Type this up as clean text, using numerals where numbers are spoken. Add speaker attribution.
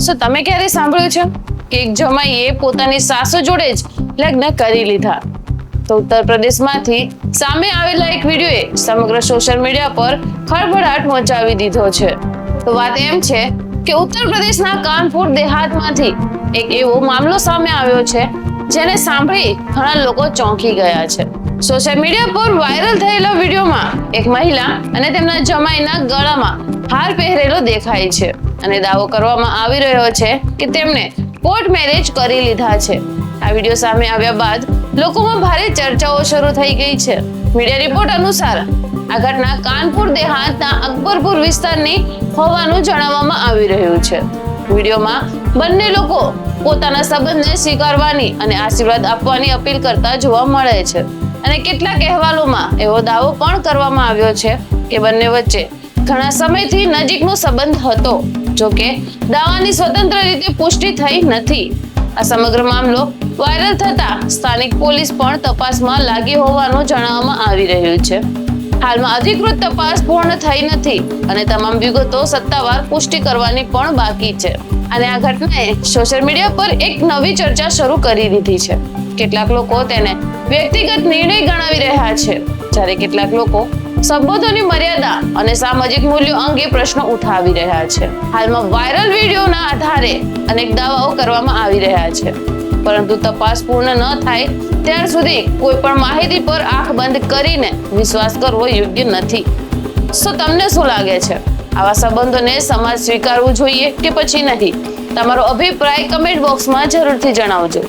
Speaker 1: શું તમે ક્યારે સાંભળ્યું છે કે એક જમાઈએ પોતાની સાસુ જોડે જ લગ્ન કરી લીધા? તો ઉત્તર પ્રદેશમાંથી સામે આવેલા એક વિડીયોએ સમગ્ર સોશિયલ મીડિયા પર ખળભળાટ મચાવી દીધો છે. તો વાત એમ છે કે ઉત્તર પ્રદેશના કાનપુર દેહાતમાંથી એક એવો મામલો સામે આવ્યો છે જેને સાંભળી ઘણા લોકો ચોંકી ગયા છે. સોશિયલ મીડિયા પર વાયરલ થયેલા વિડીયોમાં એક મહિલા અને તેમના જમાઈના ગળામાં હાર પહેરેલો દેખાય છે અને દાવો કરવામાં આવી રહ્યો છે કે તેમણે કોર્ટ મેરેજ કરી લીધા છે. આ વિડીયો સામે આવ્યા બાદ લોકોમાં ભારે ચર્ચાઓ શરૂ થઈ ગઈ છે. મીડિયા રિપોર્ટ અનુસાર આ ઘટના કાનપુર દેહાતના અકબરપુર વિસ્તારની હોવાનું જણાવવામાં આવી રહ્યું છે. વિડીયોમાં બંને લોકો પોતાના સંબંધને સ્વીકારવાની અને આશીર્વાદ આપવાની અપીલ કરતા જોવા મળે છે અને કેટલાક અહેવાલોમાં એવો દાવો પણ કરવામાં આવ્યો છે કે બંને વચ્ચે ઘણા સમયથી નજીકનો સંબંધ હતો. જો કે દાવાની સ્વતંત્ર રીતે પુષ્ટિ થઈ નથી. આ સમગ્ર મામલો વાયરલ થતા સ્થાનિક પોલીસ પણ તપાસમાં લાગી હોવાનું જણાવવામાં આવી રહ્યું છે. હાલમાં અધિકૃત તપાસ પૂર્ણ થઈ નથી અને તમામ વિગતો સત્તાવાર પુષ્ટિ કરવાની પણ બાકી છે. અને આ ઘટનાએ સોશિયલ મીડિયા પર એક નવી ચર્ચા શરૂ કરી દીધી છે. કેટલાક લોકો તેને વ્યક્તિગત નિર્ણય ગણાવી રહ્યા છે, જ્યારે કેટલાક લોકો સંબંધોની મર્યાદા અને સામાજિક મૂલ્યો અંગે પ્રશ્નો ઉઠાવી રહ્યા છે. હાલમાં વાયરલ વિડીયોના આધારે અનેક દાવાઓ કરવામાં આવી રહ્યા છે, પરંતુ તપાસ પૂર્ણ ન થાય ત્યાર સુધી કોઈ પણ માહિતી પર આંખ બંધ કરીને વિશ્વાસ કરવો યોગ્ય નથી. તમને શું લાગે છે? આવા સંબંધોને સમાજ સ્વીકારવું જોઈએ કે પછી નહીં? તમારો અભિપ્રાય કમેન્ટ બોક્સમાં જરૂરથી જણાવજો.